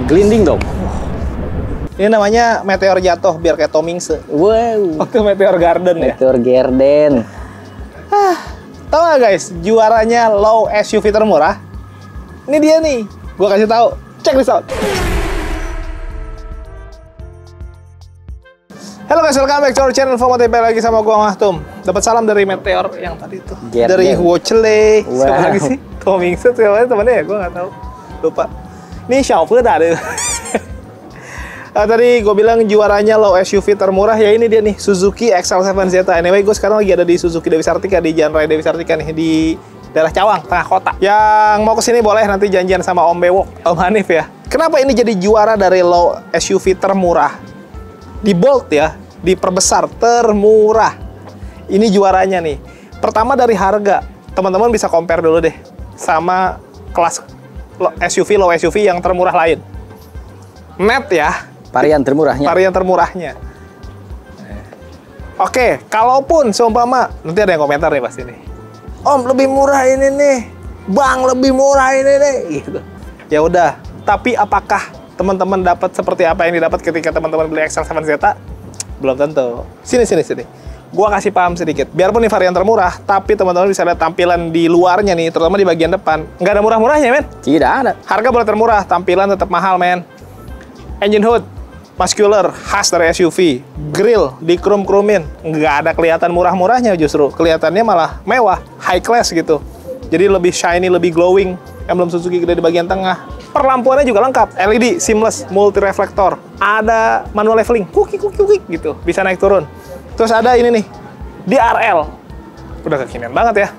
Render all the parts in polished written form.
Gelinding dong. Ini namanya meteor jatuh biar kayak Tomingse. Wow. Waktu Meteor Garden ya. Meteor Garden. Tahu nggak guys, juaranya low SUV termurah? Ini dia nih. Gua kasih tahu. Check this out. Halo guys, welcome back to our channel. Informatif lagi sama gua Mahtum. Dapat salam dari Meteor yang tadi itu. Dari Wocele. Wow. Siapa lagi sih? Tomingse temannya ya, gua nggak tahu. Lupa. Ini Xiaofu dah deh. Tadi gue bilang juaranya low SUV termurah ya, ini dia nih Suzuki XL7Z. Anyway, gue sekarang lagi ada di Suzuki Dewi Sartika, di Jalan Raya Dewi Sartika nih, di daerah Cawang, tengah kota. Yang mau kesini boleh nanti janjian sama Om Bewok, Om Hanif ya. Kenapa ini jadi juara dari low SUV termurah? Di bold ya, diperbesar, termurah. Ini juaranya nih. Pertama dari harga, teman-teman bisa compare dulu deh sama kelas SUV, low SUV yang termurah lain. Net ya. Varian termurahnya. Varian termurahnya. Oke, kalaupun seumpama nanti ada yang komentar nih pasti nih. Om, lebih murah ini nih. Bang, lebih murah ini nih. Gitu. Ya udah, tapi apakah teman-teman dapat seperti apa yang didapat ketika teman-teman beli XL7Z? Belum tentu. Sini. Gua kasih paham sedikit. Biarpun ini varian termurah, tapi teman-teman bisa lihat tampilan di luarnya nih, terutama di bagian depan. Nggak ada murah-murahnya, men. Tidak ada. Harga boleh termurah, tampilan tetap mahal, men. Engine hood muscular, khas dari SUV. Grill dikrum-krumin, nggak ada kelihatan murah-murahnya, justru kelihatannya malah mewah, high class gitu. Jadi lebih shiny, lebih glowing. Emblem Suzuki gede di bagian tengah. Perlampuannya juga lengkap, LED, seamless, multi reflektor. Ada manual leveling, kukik gitu, bisa naik turun. Terus ada ini nih, DRL. Udah kekinian banget ya.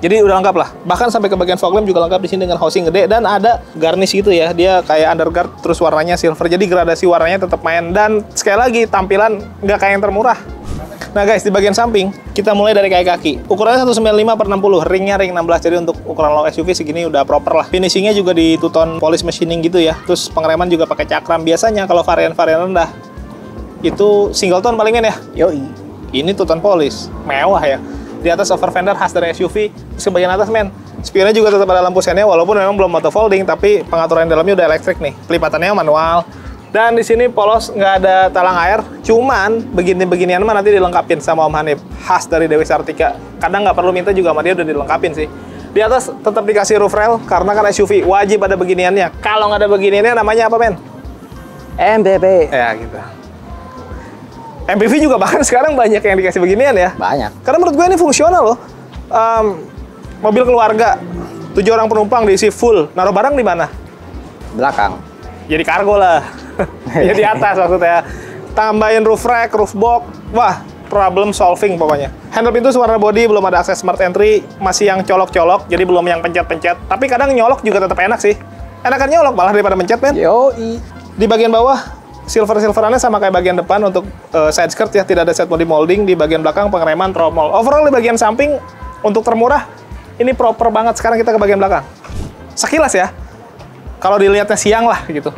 Jadi udah lengkap lah. Bahkan sampai ke bagian fog lamp juga lengkap di sini dengan housing gede, dan ada garnish gitu ya. Dia kayak underguard, terus warnanya silver. Jadi gradasi warnanya tetap main, dan sekali lagi tampilan nggak kayak yang termurah. Nah guys, di bagian samping kita mulai dari kaki. Ukurannya 195/60, ringnya ring 16. Jadi untuk ukuran low SUV segini udah proper lah. Finishingnya juga di two-tone polish machining gitu ya. Terus pengereman juga pakai cakram. Biasanya kalau varian-varian rendah itu single tone palingan ya. Yoi. Ini two-tone polish, mewah ya. Di atas over fender khas dari SUV. Terus ke bagian atas, men, spionnya juga tetap ada lampu sennya, walaupun memang belum auto folding, tapi pengaturan dalamnya udah elektrik nih. Pelipatannya manual. Dan di sini polos, nggak ada talang air. Cuman beginian mah nanti dilengkapin sama Om Hanif, khas dari Dewi Sartika. Kadang nggak perlu minta juga sama dia, udah dilengkapin sih. Di atas tetap dikasih roof rail, karena kan SUV wajib ada beginiannya. Kalau nggak ada beginiannya namanya apa, men? MPV. Ya gitu. MPV juga bahkan sekarang banyak yang dikasih beginian ya. Banyak. Karena menurut gue ini fungsional loh. Mobil keluarga, 7 orang penumpang diisi full. Naruh barang di mana? Belakang. Jadi kargo lah. Ya di atas maksudnya. Tambahin roof rack, roof box. Wah, problem solving pokoknya. Handle pintu warna body, belum ada akses smart entry. Masih yang colok-colok, jadi belum yang pencet-pencet. Tapi kadang nyolok juga tetap enak sih. Enakan nyolok malah daripada mencet, men. Yoi. Di bagian bawah, silverannya sama kayak bagian depan untuk side skirt ya, tidak ada set body molding. Di bagian belakang pengereman tromol. Overall di bagian samping untuk termurah ini proper banget. Sekarang kita ke bagian belakang. Sekilas ya, kalau dilihatnya siang lah gitu,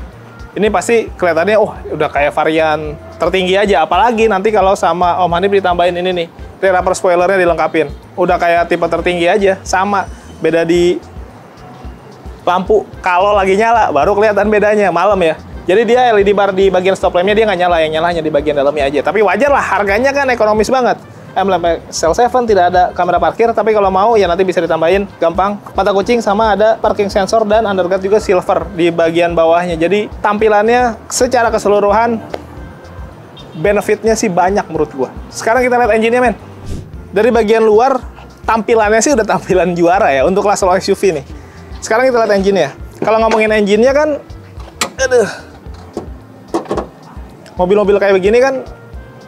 ini pasti kelihatannya udah kayak varian tertinggi aja. Apalagi nanti kalau sama Om Hanif ditambahin ini nih, rear upper spoilernya dilengkapin, udah kayak tipe tertinggi aja. Sama, beda di lampu. Kalau lagi nyala baru kelihatan bedanya malam ya. Jadi dia LED bar di bagian stop lampnya dia nggak nyala, yang nyalanya di bagian dalamnya aja. Tapi wajar lah, harganya kan ekonomis banget. Emblem XL7 tidak ada kamera parkir, tapi kalau mau ya nanti bisa ditambahin gampang. Mata kucing sama ada parking sensor, dan underguard juga silver di bagian bawahnya. Jadi tampilannya secara keseluruhan benefitnya sih banyak menurut gua. Sekarang kita lihat engine-nya, men. Dari bagian luar tampilannya sih udah tampilan juara ya untuk kelas low SUV nih. Sekarang kita lihat engine-nya. Kalau ngomongin engine-nya kan, mobil-mobil kayak begini kan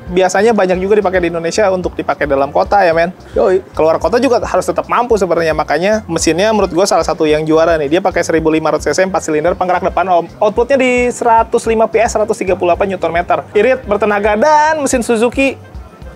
biasanya banyak juga dipakai di Indonesia untuk dipakai dalam kota ya, men. Yoi. Keluar kota juga harus tetap mampu sebenarnya. Makanya mesinnya menurut gue salah satu yang juara nih. Dia pakai 1500 cc 4 silinder, penggerak depan, outputnya di 105 PS, 138 Nm. Irit, bertenaga, dan mesin Suzuki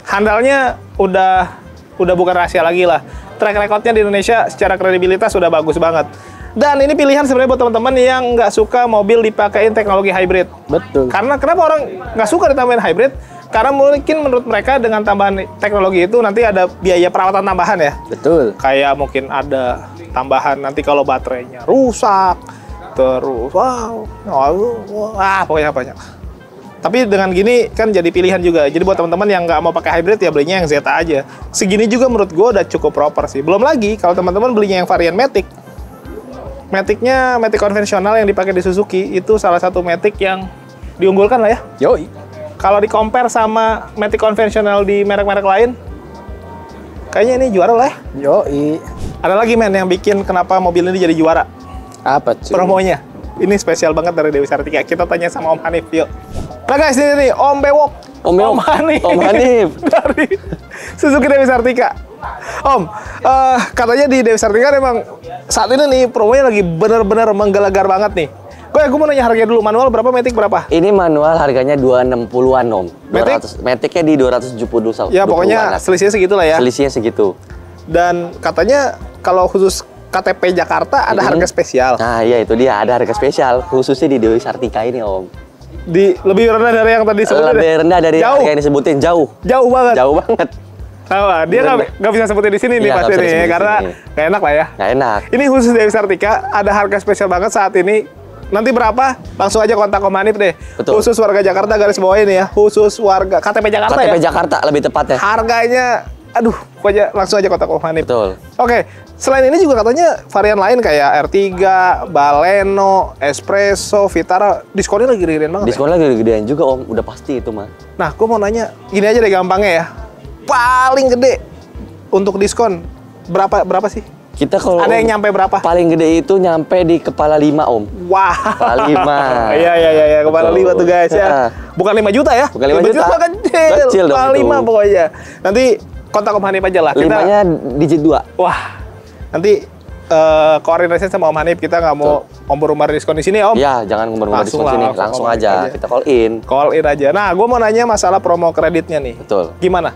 handalnya udah bukan rahasia lagi lah. Track recordnya di Indonesia secara kredibilitas sudah bagus banget. Dan ini pilihan sebenarnya buat teman-teman yang nggak suka mobil dipakein teknologi hybrid. Betul. Karena kenapa orang nggak suka ditambahin hybrid? Karena mungkin menurut mereka dengan tambahan teknologi itu nanti ada biaya perawatan tambahan ya. Betul. Kayak mungkin ada tambahan nanti kalau baterainya rusak, Terus, pokoknya banyak. Tapi dengan gini kan jadi pilihan juga. Jadi buat teman-teman yang nggak mau pakai hybrid ya belinya yang Zeta aja. Segini juga menurut gue udah cukup proper sih. Belum lagi kalau teman-teman belinya yang varian Matic. Matic-nya Matic konvensional yang dipakai di Suzuki itu salah satu Matic yang diunggulkan lah ya. Yoi. Kalau di-compare sama Matic konvensional di merek-merek lain, kayaknya ini juara lah ya. Yoi. Ada lagi men yang bikin kenapa mobil ini jadi juara. Apa cuy? Promonya. Ini spesial banget dari Dewi Sartika. Kita tanya sama Om Hanif, yuk. Nah guys, ini nih Om Bewok. Om Hanif. Om Hanif. Dari Suzuki Dewi Sartika. Om, katanya di Dewi Sartika memang saat ini nih promonya lagi bener-bener menggelegar banget nih. Gue mau nanya harganya dulu. Manual berapa, Matic berapa? Ini manual harganya 260-an Om. Matic? Maticnya di 270. Ya pokoknya selisihnya segitu lah ya. Selisihnya segitu. Dan katanya kalau khusus KTP Jakarta ada harga spesial. Nah iya itu dia, ada harga spesial khususnya di Dewi Sartika ini Om. Lebih rendah dari yang tadi sebutin. Lebih rendah dari harga yang disebutin, jauh. Jauh banget. Jauh banget. Nah, dia nggak bisa sebutin di sini nih pasti nih, karena nggak enak lah ya. Nggak enak. Ini khusus Dewi Sartika, ada harga spesial banget saat ini. Nanti berapa? Langsung aja kontak Om Hanif deh. Betul. Khusus warga Jakarta garis bawah ini ya. Khusus warga KTP Jakarta ya. KTP Jakarta lebih tepatnya. Harganya, aduh, pokoknya langsung aja kontak Om Hanif. Betul. Oke, selain ini juga katanya varian lain kayak R3, Baleno, Espresso, Vitara, diskonnya lagi gede-gedean banget. Diskonnya lagi gedean juga Om, udah pasti itu mah. Nah, gue mau nanya, gini aja deh gampangnya ya. Paling gede untuk diskon berapa sih? Kita kalau ada yang nyampe berapa? Paling gede itu nyampe di kepala 5 Om. Wah. Kepala 5. Iya, kepala 5 tuh guys ya. Bukan 5 juta ya? Bukan 5 juta. Kecil. Kecil dong. Kepala 5 pokoknya. Nanti kontak Om Hanif aja lah. 5-nya digit 2. Wah. Nanti koordinasi sama Om Hanif, kita nggak mau umbar-umbar diskon di sini Om. Iya, jangan umbar-umbar diskon di sini. Langsung aja. Kita call in. Call in aja. Nah, gue mau nanya masalah promo kreditnya nih. Betul. Gimana?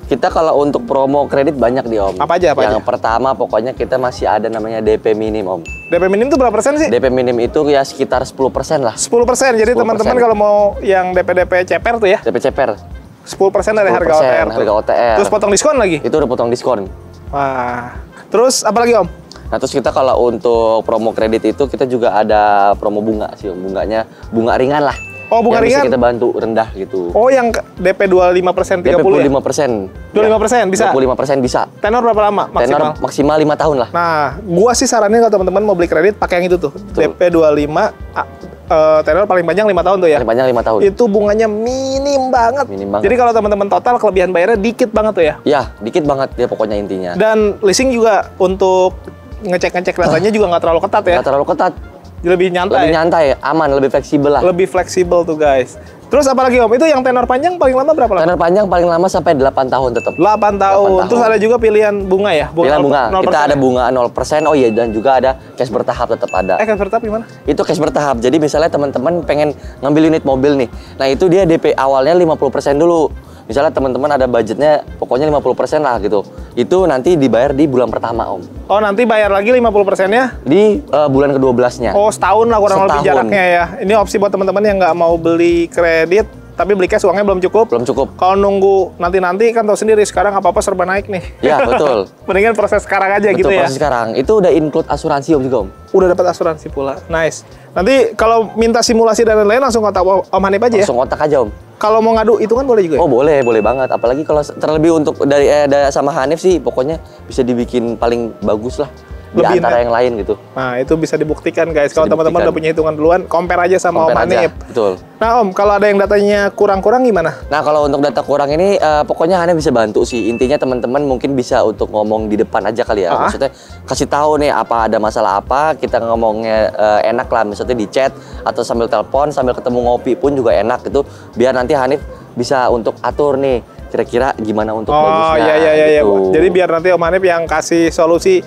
Kita kalau untuk promo kredit banyak di Om. Apa aja? Yang pertama pokoknya kita masih ada namanya DP minim Om. DP minim itu berapa persen sih? DP minim itu ya sekitar 10% lah. 10%. Jadi teman-teman kalau mau yang DP ceper tuh ya? DP ceper. 10% dari harga OTR. Harga OTR. Terus potong diskon lagi? Itu udah potong diskon. Wah. Terus apa lagi Om? Nah terus kita kalau untuk promo kredit itu kita juga ada promo bunga sih Om. Bunganya bunga ringan lah. Oh, bunga ringan? Bisa kita bantu rendah gitu. Oh, yang DP 25%, 30 DP 25%. ya? 25% bisa? 25% bisa. Tenor berapa lama maksimal? Tenor maksimal 5 tahun lah. Nah, gua sih saranin kalau teman-teman mau beli kredit pakai yang itu tuh. Betul. DP 25, tenor paling panjang 5 tahun tuh ya? Paling panjang 5 tahun. Itu bunganya minim banget. Minim banget. Jadi kalau teman-teman total, kelebihan bayarnya dikit banget tuh ya? Ya, dikit banget ya pokoknya intinya. Dan leasing juga untuk ngecek-ngecek datanya juga nggak terlalu ketat ya? Nggak terlalu ketat. Lebih nyantai. Lebih nyantai, aman, lebih fleksibel lah. Lebih fleksibel tuh guys. Terus apa lagi Om? Itu yang tenor panjang paling lama berapa lama? Tenor panjang paling lama sampai 8 tahun tetap. 8 tahun. Terus ada juga pilihan bunga ya? Pilihan bunga. 0%. Kita ada bunga 0%. Oh iya, dan juga ada cash bertahap tetap ada. Cash bertahap gimana? Itu cash bertahap. Jadi misalnya teman-teman pengen ngambil unit mobil nih. Nah, itu dia DP awalnya 50% dulu. Misalnya teman-teman ada budgetnya pokoknya 50% lah gitu. Itu nanti dibayar di bulan pertama Om. Oh nanti bayar lagi 50%-nya? Di bulan ke-12-nya. Oh setahun lah kurang lebih jaraknya ya. Ini opsi buat teman-teman yang nggak mau beli kredit tapi beli cash uangnya belum cukup. Belum cukup. Kalau nunggu nanti kan tahu sendiri sekarang apa-apa serba naik nih. Ya betul. Mendingan proses sekarang aja betul, gitu ya. Proses sekarang. Itu udah include asuransi Om juga Om. Udah dapat asuransi pula. Nice. Nanti kalau minta simulasi dan lain-lain langsung kontak Om Hanif aja ya. Langsung kontak aja Om. Kalau mau ngadu itu kan boleh juga ya? Oh boleh banget. Apalagi kalau terlebih untuk dari sama Hanif sih, pokoknya bisa dibikin paling bagus lah di antara yang lain gitu. Nah itu bisa dibuktikan guys. Kalau teman-teman udah punya hitungan duluan, compare aja sama Om Hanif. Betul. Nah Om, kalau ada yang datanya kurang-kurang gimana? Nah kalau untuk data kurang ini, pokoknya Hanif bisa bantu sih. Intinya teman-teman mungkin bisa untuk ngomong di depan aja kali ya. Maksudnya kasih tahu nih apa ada masalah apa, kita ngomongnya enak lah. Misalnya di chat atau sambil telepon, sambil ketemu ngopi pun juga enak gitu. Biar nanti Hanif bisa untuk atur nih kira-kira gimana untuk bagusnya. Oh iya. Gitu. Jadi biar nanti Om Hanif yang kasih solusi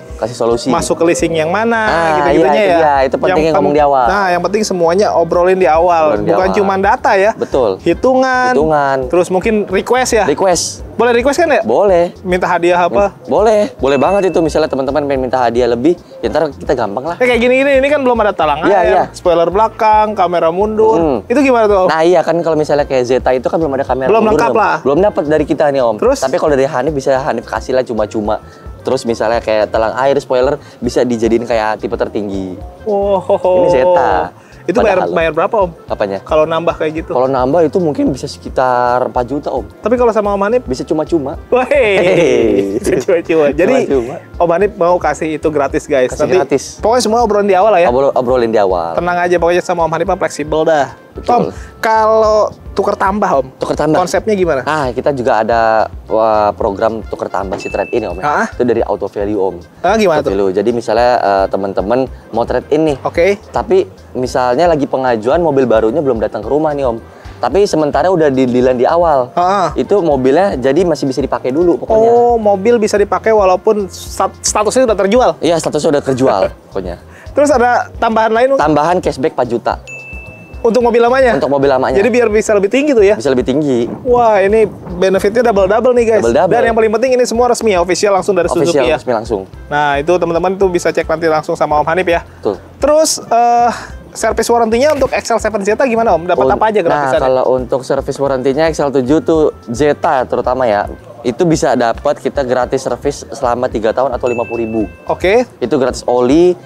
masuk ke leasing yang mana gitu-gitunya ya. Iya, itu pentingnya ngomong di awal. Nah, yang penting semuanya obrolin di awal. Bukan cuma data ya. Betul. Hitungan. Terus mungkin request ya. Boleh request kan ya? Boleh. Minta hadiah apa? Boleh banget itu. Misalnya teman-teman pengen minta hadiah lebih, ya ntar kita gampang lah. Kayak gini-gini, ini kan belum ada talang air, spoiler belakang, kamera mundur. Itu gimana tuh Om? Nah iya kan kalau misalnya kayak Zeta itu kan belum ada kamera belum mundur. Lengkap lah. Belum dapat dari kita nih Om. Terus? Tapi kalau dari Hanif bisa Hanif kasih lah cuma-cuma. Terus misalnya kayak talang air spoiler bisa dijadiin kayak tipe tertinggi. Wow. Ini Zeta. Itu bayar berapa Om? Apanya? Kalau nambah kayak gitu? Kalau nambah itu mungkin bisa sekitar 4 juta Om. Tapi kalau sama Om Hanif? Bisa cuma-cuma. Wih, cuma-cuma. Jadi Cuma-cuma. Om Hanif mau kasih itu gratis guys. Kasih Nanti gratis. pokoknya semua obrolan di awal lah ya. Obrolin di awal. Tenang aja pokoknya sama Om Hanif mah fleksibel dah. Betul. Om, kalau tuker tambah Om, Tuker tambah. konsepnya gimana? Kita juga ada program tuker tambah si trade in Om. Itu dari Auto Value Om. Gimana Auto tuh? Value. Jadi misalnya teman-teman mau trade in nih. Oke. Tapi misalnya lagi pengajuan mobil barunya belum datang ke rumah nih Om. Tapi sementara udah di awal. Itu mobilnya jadi masih bisa dipakai dulu pokoknya. Oh, mobil bisa dipakai walaupun statusnya udah terjual? Iya, statusnya udah terjual pokoknya. Terus ada tambahan lain? Tambahan cashback 4 juta. Untuk mobil lamanya? Untuk mobil lamanya. Jadi biar bisa lebih tinggi tuh ya? Bisa lebih tinggi. Wah, ini benefitnya double-double nih guys. Double-double. Dan yang paling penting ini semua resmi ya, official langsung dari Suzuki ya? Resmi langsung. Nah, itu teman-teman tuh bisa cek nanti langsung sama Om Hanif ya? Betul. Terus, service warrantinya untuk XL7 Zeta gimana Om? Dapat apa aja gratisannya? Nah, kalau untuk service warrantinya XL7 tuh Zeta terutama ya, itu bisa dapat kita gratis service selama 3 tahun atau 50.000. Oke. Itu gratis oli,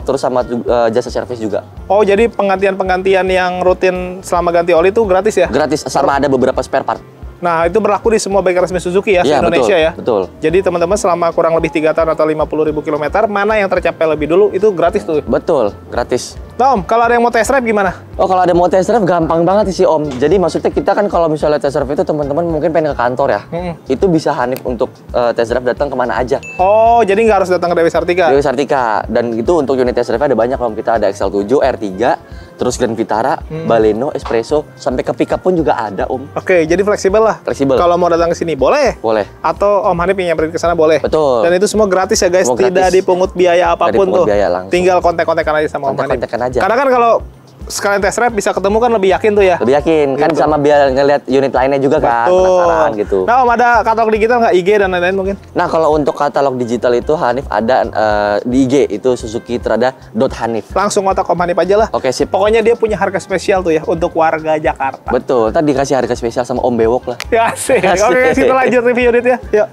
terus sama jasa servis juga. Oh, jadi penggantian-penggantian yang rutin selama ganti oli itu gratis ya? Gratis, sama ada beberapa spare part. Nah, itu berlaku di semua bengkel resmi Suzuki ya, Iya, Indonesia betul, ya? betul. Jadi teman-teman selama kurang lebih 3 tahun atau 50.000 kilometer, mana yang tercapai lebih dulu, itu gratis tuh? Betul, gratis. Nah Om, kalau ada yang mau test drive gimana? Oh, kalau ada mau test drive gampang banget sih Om. Jadi maksudnya kita kan kalau misalnya test drive itu teman-teman mungkin pengen ke kantor ya. Itu bisa Hanif untuk test drive datang kemana aja. Oh, jadi nggak harus datang ke Dewi Sartika? Dewi Sartika. Dan itu untuk unit test drive ada banyak Om. Kita ada XL7, R3, terus Grand Vitara, Baleno, Espresso, sampai ke pickup pun juga ada Om. Oke, jadi fleksibel lah. Fleksibel. Kalau mau datang ke sini boleh? Boleh. Atau Om Hanif yang nyamperin ke sana boleh? Betul. Dan itu semua gratis ya guys, Semua tidak gratis. dipungut biaya apapun dipungut tuh. biaya langsung. Tinggal kontak-kontakan aja sama Om Hanif. Kontak-kontakan aja. Karena kan kalau sekalian test drive bisa ketemu kan lebih yakin tuh ya. Lebih yakin kan Gitu. sama biar ngeliat unit lainnya juga kan, penasaran gitu. Nah Om, ada katalog digital nggak, IG dan lain-lain mungkin? Nah, kalau untuk katalog digital itu Hanif ada di IG itu suzuki-hanif. Langsung kontak Om Hanif aja lah. Oke, sip. Pokoknya dia punya harga spesial tuh ya untuk warga Jakarta. Betul, tadi dikasih harga spesial sama Om Bewok lah. Ya asik. Asik. Oke, kita lanjut review unitnya. Yuk.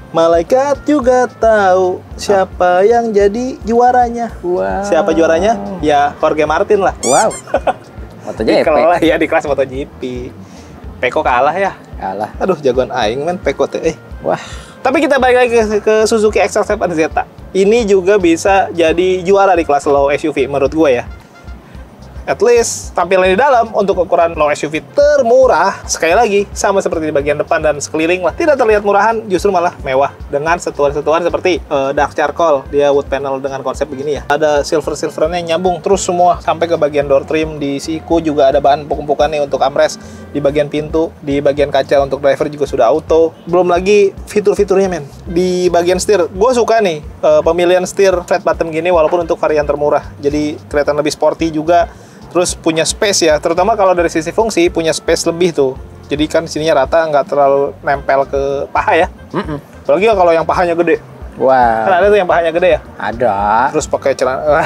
Malaikat juga tahu siapa yang jadi juaranya. Wow. Siapa juaranya? Ya Jorge Martin lah. Wow. MotoGP. Dikelola ya di kelas MotoGP. Peko kalah ya. Kalah. Aduh, jagoan aing men Peko teh. Wah. Tapi kita balik lagi ke Suzuki XL7 Zeta. Ini juga bisa jadi juara di kelas low SUV menurut gue ya. At least tampilan di dalam untuk ukuran low SUV termurah, sekali lagi sama seperti di bagian depan dan sekeliling lah, tidak terlihat murahan, justru malah mewah dengan sentuhan-sentuhan seperti dark charcoal, dia wood panel dengan konsep begini ya. Ada silver-silverannya yang nyambung terus semua sampai ke bagian door trim. Di siku juga ada bahan empuk-empukan nih untuk armrest, di bagian pintu, di bagian kaca untuk driver juga sudah auto. Belum lagi fitur-fiturnya men. Di bagian setir, gue suka nih pemilihan setir flat bottom gini walaupun untuk varian termurah. Jadi kelihatan lebih sporty juga. Terus punya space ya, terutama kalau dari sisi fungsi punya space lebih tuh. Jadi kan sininya rata, nggak terlalu nempel ke paha ya. Apalagi kalau yang pahanya gede. Wah. Kan ada tuh yang pahanya gede ya. Ada. Terus pakai celana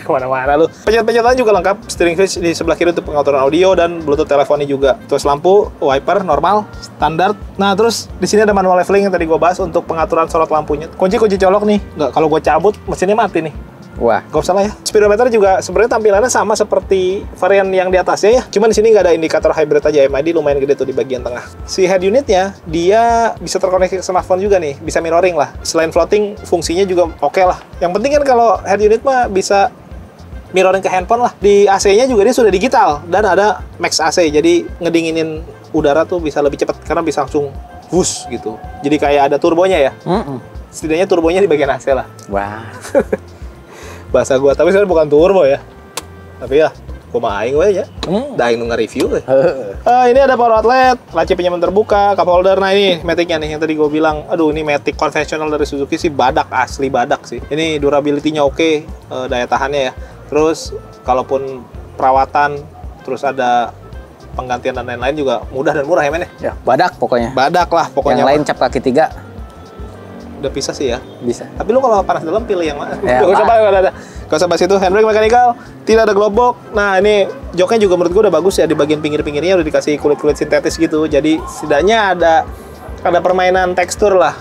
kemana-mana lu. Pencet-pencetan juga lengkap. Steering switch di sebelah kiri untuk pengaturan audio dan Bluetooth teleponnya juga. Terus lampu wiper normal standar. Nah terus di sini ada manual leveling yang tadi gua bahas untuk pengaturan sorot lampunya. Kunci colok nih. Nggak, kalau gua cabut mesinnya mati nih. Wah. Gak usah lah ya. Speedometer juga sebenarnya tampilannya sama seperti varian yang di atasnya ya. Cuman di sini nggak ada indikator hybrid aja. MID lumayan gede tuh di bagian tengah. Si head unitnya dia bisa terkoneksi ke smartphone juga nih. Bisa mirroring lah. Selain floating, fungsinya juga oke lah. Yang penting kan kalau head unit mah bisa mirroring ke handphone lah. Di AC-nya juga dia sudah digital dan ada Max AC. Jadi ngedinginin udara tuh bisa lebih cepat karena bisa langsung wush gitu. Jadi kayak ada turbonya ya. Setidaknya turbonya di bagian AC lah. Wah. Bahasa gua, tapi sebenarnya bukan turbo ya. Tapi ya, gua mah aing we ya. Da aing nge-review we. Ini ada power outlet, laci penyaman terbuka, cup holder. Nah ini matic-nya nih yang tadi gua bilang. Aduh, ini matic konvensional dari Suzuki sih badak, asli badak sih. Ini durability-nya oke, daya tahannya ya. Terus kalaupun perawatan, terus ada penggantian dan lain-lain juga mudah dan murah ya men ya. Ya, badak pokoknya. Badak lah pokoknya. Yang lain cap kaki 3 udah pisah sih ya. bisa. Tapi lu kalau panas dalam pilih yang mana? Ya, Gak usah bahas itu. Handbrake mechanical, tidak ada glove box. Nah ini joknya juga menurut gue udah bagus ya. Di bagian pinggir-pinggirnya udah dikasih kulit-kulit sintetis gitu. Jadi setidaknya ada permainan tekstur lah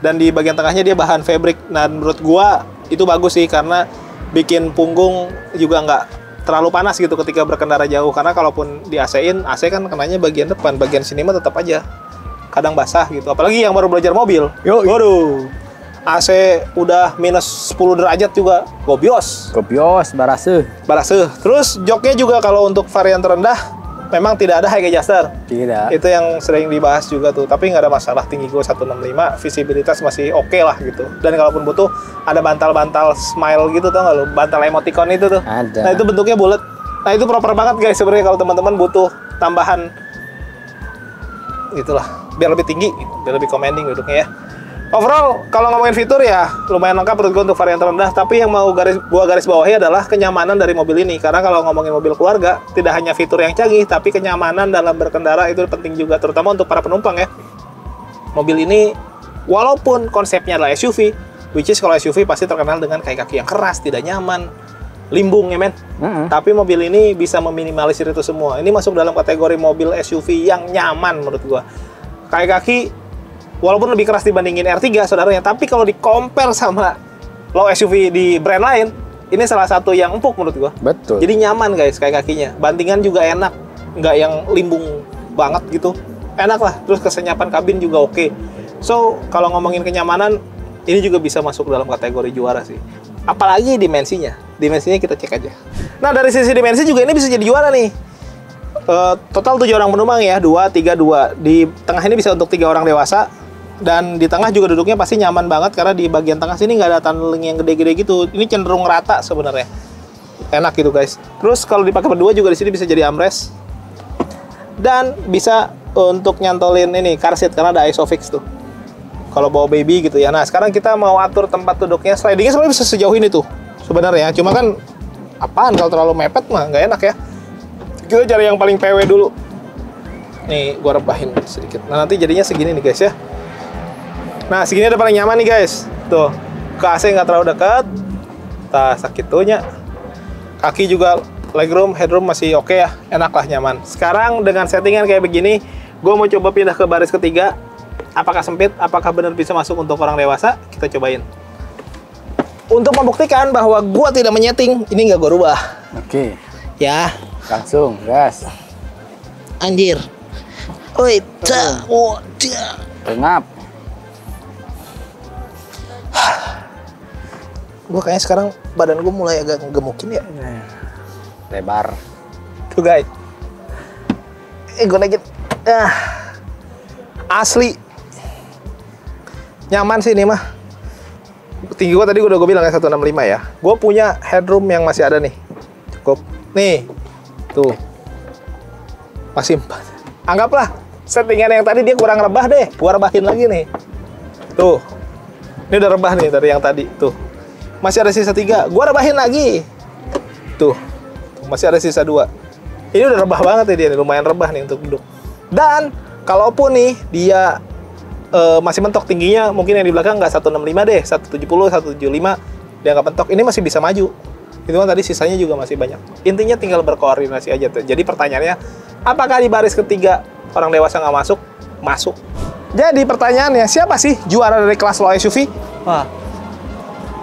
Dan di bagian tengahnya dia bahan fabric. Nah, menurut gua itu bagus sih karena bikin punggung juga nggak terlalu panas gitu ketika berkendara jauh. Karena kalaupun di AC-in, AC kan kenanya bagian depan, bagian sini mah tetap aja kadang basah gitu. Apalagi yang baru belajar mobil. Waduh, AC udah minus 10 derajat juga gobios. Gobios, barase. Terus joknya juga kalau untuk varian terendah memang tidak ada high adjuster. Tidak. Itu yang sering dibahas juga tuh. Tapi nggak ada masalah, tinggi gue 165, visibilitas masih oke lah gitu. Dan kalaupun butuh ada bantal-bantal smile gitu, tau nggak lo? Bantal emoticon itu tuh. Ada. Nah itu bentuknya bulat. Nah itu proper banget guys sebenarnya kalau teman-teman butuh tambahan gitulah, biar lebih tinggi, biar lebih commanding duduknya ya. Overall, kalau ngomongin fitur ya lumayan lengkap menurut gue untuk varian terendah. Tapi yang mau gua garis bawahi adalah kenyamanan dari mobil ini. Karena kalau ngomongin mobil keluarga, tidak hanya fitur yang canggih, tapi kenyamanan dalam berkendara itu penting juga, terutama untuk para penumpang ya. Mobil ini, walaupun konsepnya adalah SUV, which is kalau SUV pasti terkenal dengan kaki yang keras, tidak nyaman, limbung ya men. Tapi mobil ini bisa meminimalisir itu semua. Ini masuk dalam kategori mobil SUV yang nyaman menurut gua. Kaki walaupun lebih keras dibandingin R3 saudaranya, tapi kalau di-compare sama low SUV di brand lain, ini salah satu yang empuk menurut gua. Betul. Jadi nyaman guys kakinya. Bantingan juga enak, nggak yang limbung banget gitu. Enak lah, terus kesenyapan kabin juga oke. So, kalau ngomongin kenyamanan, ini juga bisa masuk dalam kategori juara sih. Apalagi dimensinya. Dimensinya kita cek aja. Nah, dari sisi dimensi juga ini bisa jadi juara nih. Total 7 orang penumpang ya, 2, 3, 2. Di tengah ini bisa untuk 3 orang dewasa. Dan di tengah juga duduknya pasti nyaman banget karena di bagian tengah sini nggak ada tunneling yang gede-gede gitu. Ini cenderung rata sebenarnya. Enak gitu guys. Terus kalau dipakai berdua juga di sini bisa jadi armrest. Dan bisa untuk nyantolin ini car seat karena ada ISOFIX tuh. Kalau bawa baby gitu ya. Nah, sekarang kita mau atur tempat duduknya. Slidingnya sebenarnya bisa sejauh ini tuh sebenarnya. Cuma kan apaan kalau terlalu mepet mah nggak enak ya. Kita cari yang paling PW dulu. Nih, gua rebahin sedikit. Nah, nanti jadinya segini nih guys ya. Nah, segini udah paling nyaman nih guys. Tuh, ke AC nggak terlalu dekat. Tah, sakitunya. Kaki juga legroom, headroom masih oke ya. Enak lah, nyaman. Sekarang dengan settingan kayak begini, gue mau coba pindah ke baris ketiga. Apakah sempit? Apakah benar bisa masuk untuk orang dewasa? Kita cobain. Untuk membuktikan bahwa gue tidak menyeting, ini nggak gue rubah. Oke. Ya. Langsung, gas. Anjir. Oi, Pengap. Gue kayaknya sekarang badan gue mulai agak gemukin ya. Lebar. Tuh guys. Gue naikin. Asli. Nyaman sih ini mah. Tinggi gue tadi udah gue bilang ya 165 ya. Gue punya headroom yang masih ada nih. Cukup. Nih. Tuh. Masih 4. Anggaplah settingan yang tadi dia kurang rebah deh. Gua rebahin lagi nih. Tuh. Ini udah rebah nih dari yang tadi. Tuh. Masih ada sisa 3. Gua rebahin lagi. Tuh. Masih ada sisa 2. Ini udah rebah banget ya dia. Lumayan rebah nih untuk duduk. Dan kalaupun nih dia masih mentok tingginya, mungkin yang di belakang nggak 165 deh, 170, 175. Dia nggak mentok. Ini masih bisa maju. Itu kan tadi sisanya juga masih banyak. Intinya tinggal berkoordinasi aja tuh. Jadi pertanyaannya, apakah di baris ketiga orang dewasa nggak masuk? Masuk. Jadi pertanyaannya, siapa sih juara dari kelas low SUV? Wah.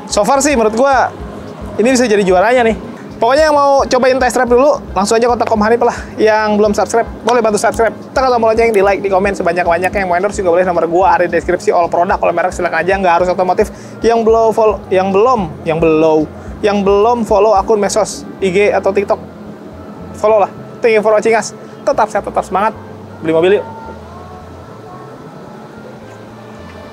So far sih menurut gua ini bisa jadi juaranya nih. Pokoknya yang mau cobain test drive dulu, langsung aja kontak Om Hanif lah. Yang belum subscribe, boleh bantu subscribe. Tekan tombol lonceng, di like, di komen sebanyak-banyaknya. Yang mau endorse juga boleh, nomor gua ada di deskripsi. All produk, kalau merek silakan aja, nggak harus otomotif. Yang belum follow akun medsos, IG atau TikTok, follow lah. Thank you for watching us. Tetap sehat, tetap semangat. Beli mobil yuk.